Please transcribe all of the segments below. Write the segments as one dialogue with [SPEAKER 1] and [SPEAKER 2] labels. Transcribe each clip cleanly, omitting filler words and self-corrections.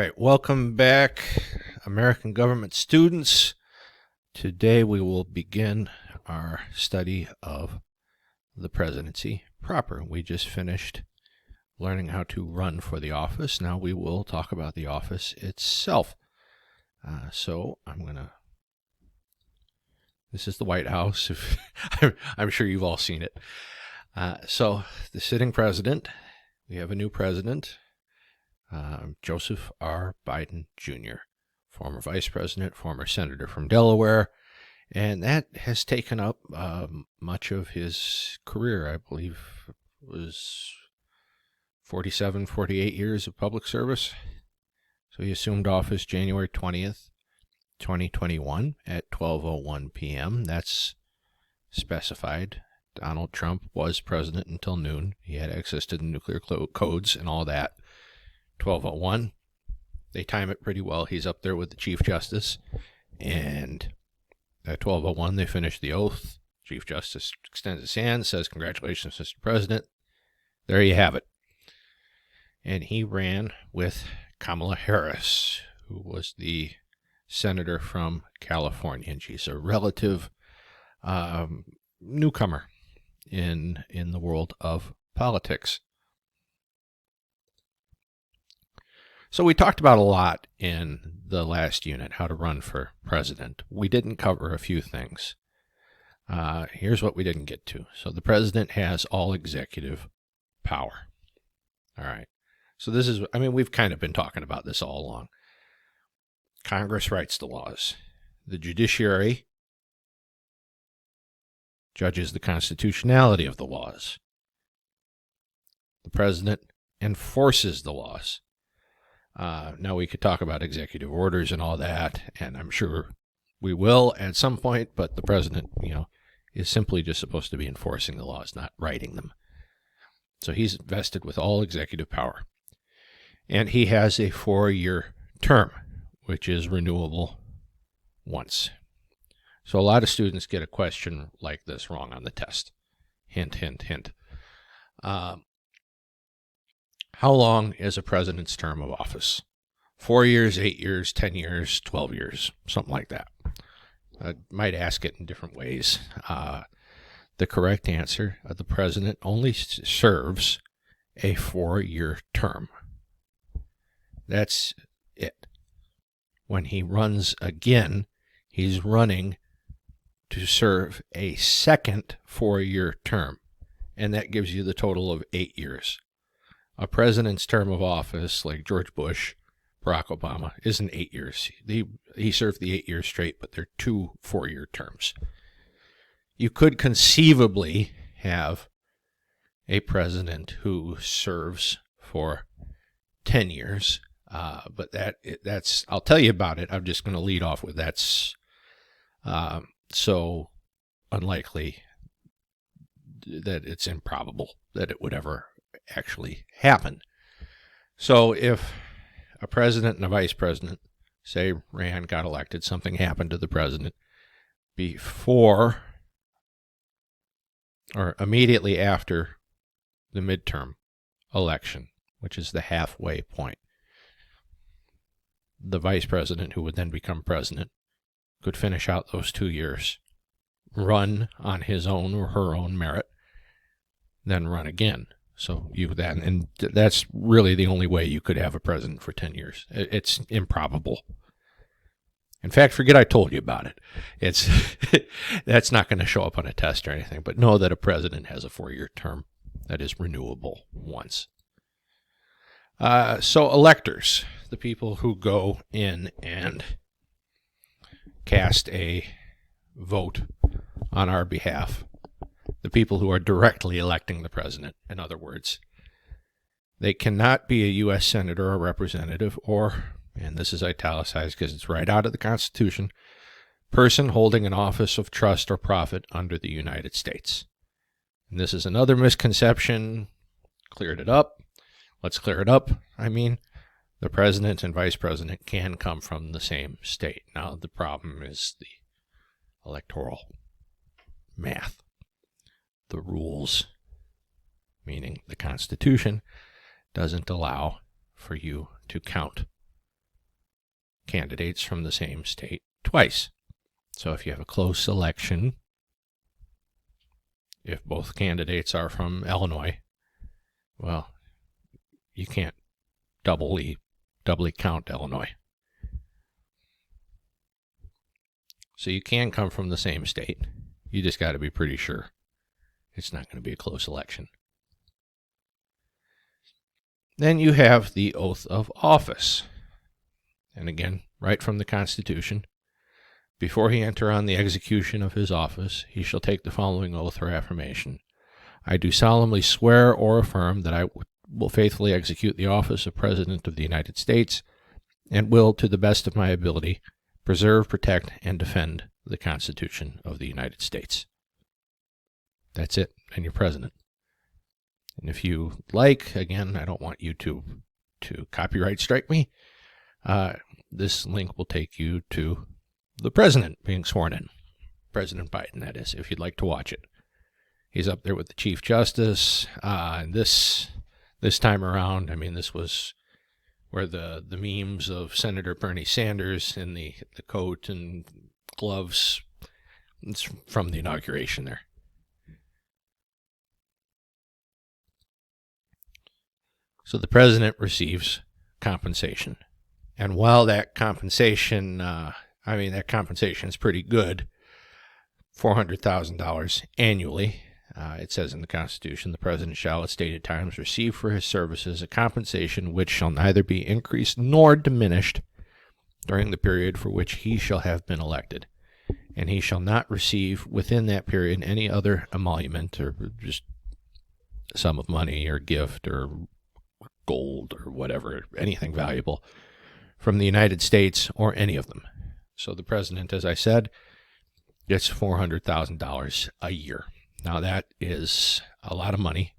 [SPEAKER 1] right, welcome back, American government students. Today we will begin our study of the presidency proper. We just finished learning how to run for the office. Now we will talk about the office itself. This is the White House. I'm sure you've all seen it. So the sitting president, we have a new president, Joseph R. Biden Jr., former vice president, former senator from Delaware, and that has taken up much of his career. I believe it was 47, 48 years of public service. So he assumed office January 20th, 2021 at 12:01 p.m. That's specified. Donald Trump was president until noon. He had access to the nuclear codes and all that. 12:01. They time it pretty well. He's up there with the Chief Justice. And at 12:01, they finish the oath. Chief Justice extends his hand, says, "Congratulations, Mr. President." There you have it. And he ran with Kamala Harris, who was the senator from California. And she's a relative newcomer in the world of politics. So we talked about a lot in the last unit, how to run for president. We didn't cover a few things. Here's what we didn't get to. So the president has all executive power. All right. So this is, we've kind of been talking about this all along. Congress writes the laws. The judiciary judges the constitutionality of the laws. The president enforces the laws. Now we could talk about executive orders and all that, and I'm sure we will at some point, but the president, is simply just supposed to be enforcing the laws, not writing them. So he's vested with all executive power. And he has a 4-year term, which is renewable once. So a lot of students get a question like this wrong on the test. Hint, hint, hint. How long is a president's term of office? 4 years, 8 years, 10 years, 12 years, something like that. I might ask it in different ways. The correct answer, the president only serves a 4-year term. That's it. When he runs again, he's running to serve a second 4-year term, and that gives you the total of 8 years. A president's term of office, like George Bush, Barack Obama, isn't 8 years. He served the 8 years straight, but they're 2 4-year terms. You could conceivably have a president who serves for 10 years, but that's I'll tell you about it. I'm just going to lead off with that's so unlikely that it's improbable that it would ever actually happen. So if a president and a vice president, say ran, got elected, something happened to the president before or immediately after the midterm election, which is the halfway point, the vice president, who would then become president, could finish out those 2 years, run on his own or her own merit, then run again. So and that's really the only way you could have a president for 10 years. It's improbable. In fact, forget I told you about it. That's not going to show up on a test or anything, but know that a president has a 4-year term that is renewable once. So electors, the people who go in and cast a vote on our behalf, the people who are directly electing the president, in other words. They cannot be a U.S. senator or representative or, and this is italicized because it's right out of the Constitution, person holding an office of trust or profit under the United States. And this is another misconception. Cleared it up. Let's clear it up. The president and vice president can come from the same state. Now, the problem is the electoral math. The rules, meaning the Constitution, doesn't allow for you to count candidates from the same state twice. So if you have a close election, if both candidates are from Illinois, well, you can't doubly count Illinois. So you can come from the same state. You just got to be pretty sure it's not going to be a close election. Then you have the oath of office. And again, right from the Constitution. Before he enter on the execution of his office, he shall take the following oath or affirmation. I do solemnly swear or affirm that I will faithfully execute the office of President of the United States and will, to the best of my ability, preserve, protect, and defend the Constitution of the United States. That's it, and you're president. And if you like, again, I don't want you to copyright strike me, this link will take you to the president being sworn in. President Biden, that is, if you'd like to watch it. He's up there with the Chief Justice. And this time around, I mean, this was where the memes of Senator Bernie Sanders in the coat and gloves, it's from the inauguration there. So the president receives compensation. And while that compensation, that compensation is pretty good, $400,000 annually. It says in the Constitution, the president shall at stated times receive for his services a compensation which shall neither be increased nor diminished during the period for which he shall have been elected. And he shall not receive within that period any other emolument or just sum of money or gift or gold or whatever, anything valuable from the United States or any of them. So the president, as I said, gets $400,000 a year. Now that is a lot of money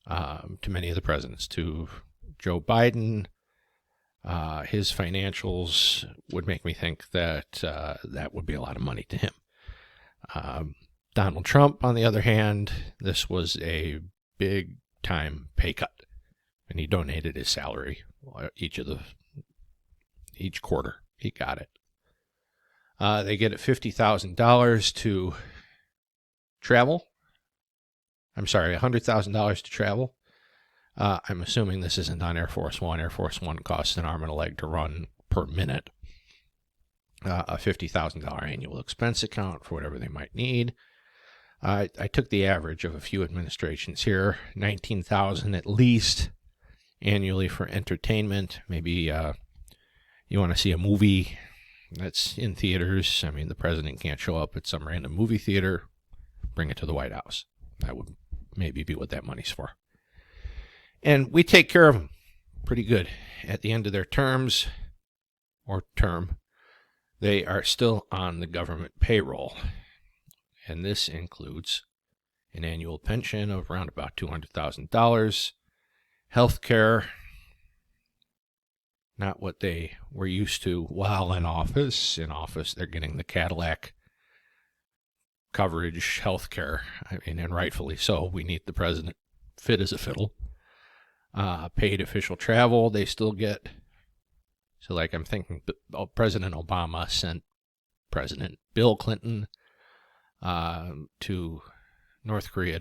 [SPEAKER 1] to many of the presidents. To Joe Biden, his financials would make me think that that would be a lot of money to him. Donald Trump, on the other hand, this was a big time pay cut. And he donated his salary each quarter. He got it. They get $50,000 to travel. I'm sorry, $100,000 to travel. I'm assuming this isn't on Air Force One. Air Force One costs an arm and a leg to run per minute. A $50,000 annual expense account for whatever they might need. I took the average of a few administrations here. $19,000 at least annually for entertainment. Maybe you want to see a movie that's in theaters. I mean, the president can't show up at some random movie theater. Bring it to the White House. That would maybe be what that money's for. And we take care of them pretty good. At the end of their terms, or term, they are still on the government payroll. And this includes an annual pension of around about $200,000, health care, not what they were used to while in office. In office, they're getting the Cadillac coverage, health care. I mean, and rightfully so. We need the president fit as a fiddle. Paid official travel, they still get. So, like, I'm thinking President Obama sent President Bill Clinton to North Korea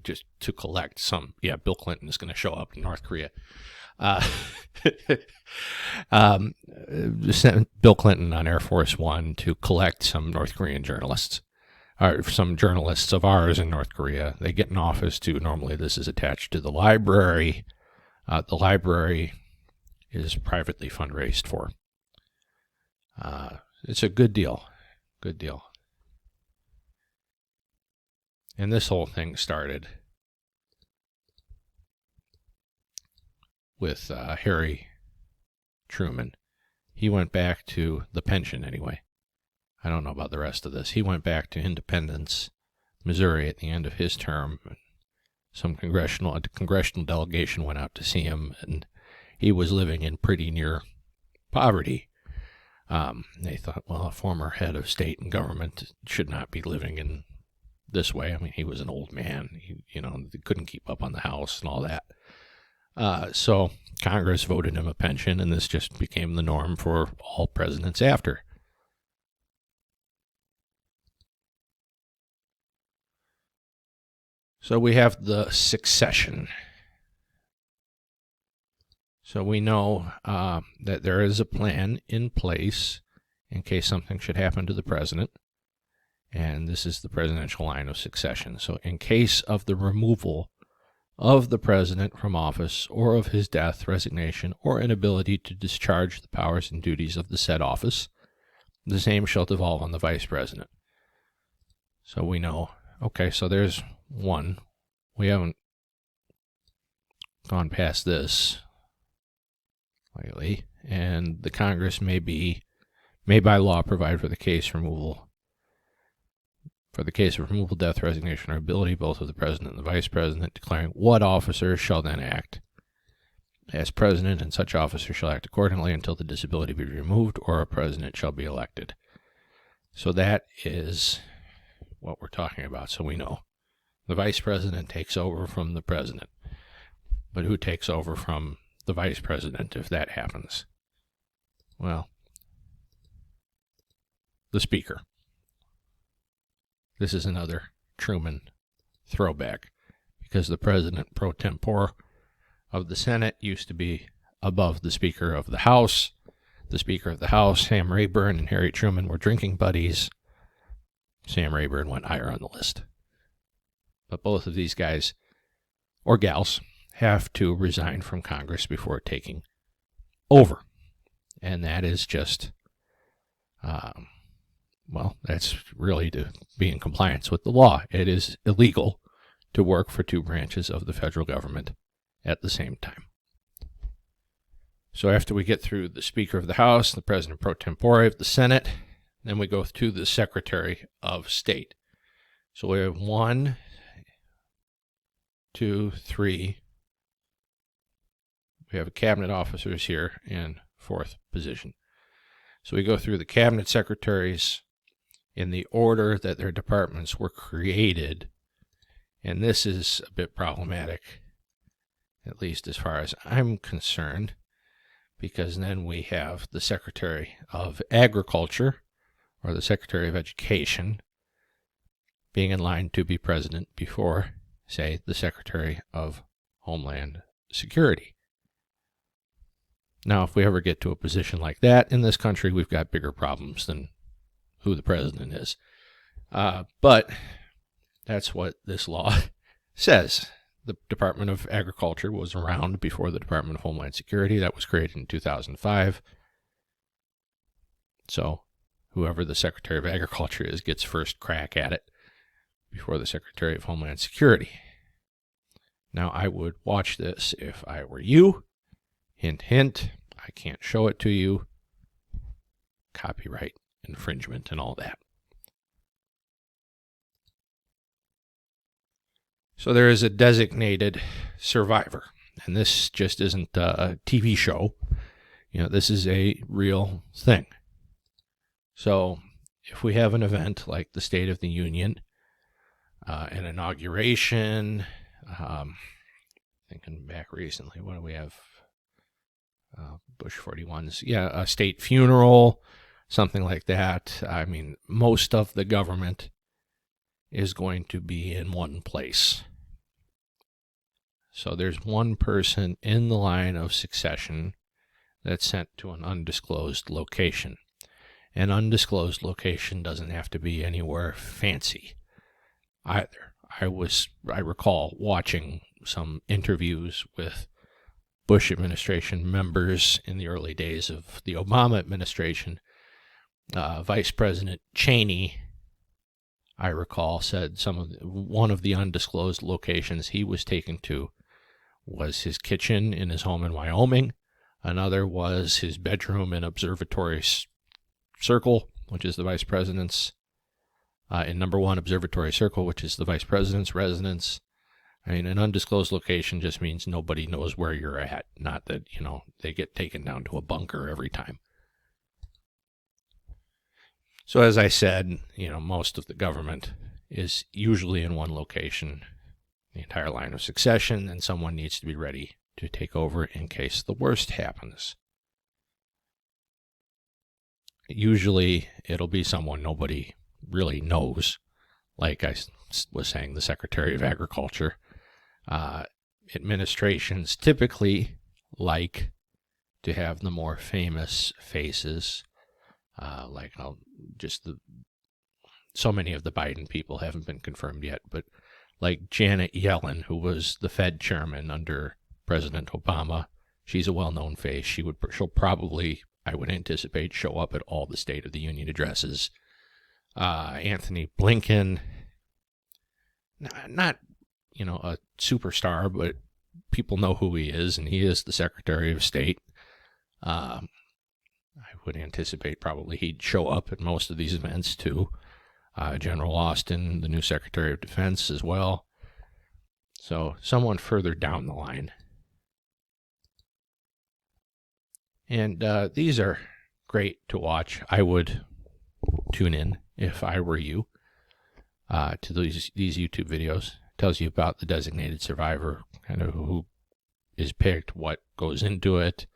[SPEAKER 1] just to collect some. Yeah, Bill Clinton is going to show up in North Korea. Sent Bill Clinton on Air Force One to collect some North Korean journalists, or some journalists of ours in North Korea. They get in office too. Normally this is attached to the library. The library is privately fundraised for. It's a good deal. Good deal. And this whole thing started with Harry Truman. He went back to the pension anyway. I don't know about the rest of this. He went back to Independence, Missouri at the end of his term. A congressional delegation went out to see him, and he was living in pretty near poverty. They thought, well, a former head of state and government should not be living in this way. I mean, he was an old man. He couldn't keep up on the house and all that. So Congress voted him a pension, and this just became the norm for all presidents after. So we have the succession. So we know that there is a plan in place in case something should happen to the president. And this is the presidential line of succession. So in case of the removal of the president from office, or of his death, resignation, or inability to discharge the powers and duties of the said office, the same shall devolve on the vice president. So we know, okay, so there's one. We haven't gone past this lately. And the Congress may by law provide for the case of removal, death, resignation, or ability both of the president and the vice president, declaring what officer shall then act as president, and such officer shall act accordingly until the disability be removed or a president shall be elected. So that is what we're talking about. So we know the vice president takes over from the president. But who takes over from the vice president if that happens? Well, the speaker. This is another Truman throwback, because the president pro tempore of the Senate used to be above the Speaker of the House. The Speaker of the House, Sam Rayburn, and Harry Truman were drinking buddies. Sam Rayburn went higher on the list. But both of these guys, or gals, have to resign from Congress before taking over. And that is just, that's really to be in compliance with the law. It is illegal to work for two branches of the federal government at the same time. So after we get through the Speaker of the House, the President pro tempore of the Senate, then we go to the Secretary of State. So we have 1, 2, 3. We have cabinet officers here in fourth position. So we go through the cabinet secretaries in the order that their departments were created. And this is a bit problematic, at least as far as I'm concerned, because then we have the Secretary of Agriculture, or the Secretary of Education, being in line to be president before, say, the Secretary of Homeland Security. Now, if we ever get to a position like that in this country, we've got bigger problems than who the president is. But that's what this law says. The Department of Agriculture was around before the Department of Homeland Security. That was created in 2005. So whoever the Secretary of Agriculture is gets first crack at it before the Secretary of Homeland Security. Now, I would watch this if I were you. Hint, hint, I can't show it to you. Copyright infringement and all that. So there is a designated survivor, and this just isn't a TV show. This is a real thing. So if we have an event like the State of the Union, an inauguration, thinking back recently, what do we have? Bush 41's, a state funeral, something like that. I mean, most of the government is going to be in one place. So there's one person in the line of succession that's sent to an undisclosed location. An undisclosed location doesn't have to be anywhere fancy either. I recall watching some interviews with Bush administration members in the early days of the Obama administration. Vice President Cheney, I recall, said one of the undisclosed locations he was taken to was his kitchen in his home in Wyoming. Another was his bedroom in Observatory Circle, which is the vice president's, in number 1 Observatory Circle, which is the vice president's residence. I mean, an undisclosed location just means nobody knows where you're at, not that, they get taken down to a bunker every time. So as I said, most of the government is usually in one location, the entire line of succession, and someone needs to be ready to take over in case the worst happens. Usually it'll be someone nobody really knows, like I was saying, the Secretary of Agriculture. Administrations typically like to have the more famous faces, so many of the Biden people haven't been confirmed yet, but like Janet Yellen, who was the Fed chairman under President Obama. She's a well-known face. She'll probably, I would anticipate, show up at all the State of the Union addresses. Anthony Blinken, not a superstar, but people know who he is, and he is the Secretary of State. I would anticipate probably he'd show up at most of these events too. General Austin, the new Secretary of Defense, as well. So someone further down the line. And these are great to watch. I would tune in if I were you to these YouTube videos. It tells you about the designated survivor, kind of who is picked, what goes into it,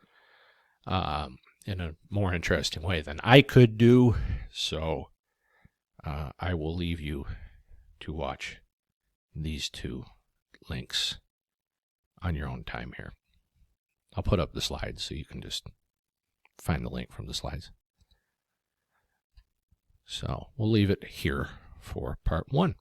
[SPEAKER 1] in a more interesting way than I could do. So I will leave you to watch these two links on your own time here. I'll put up the slides so you can just find the link from the slides. So we'll leave it here for part 1.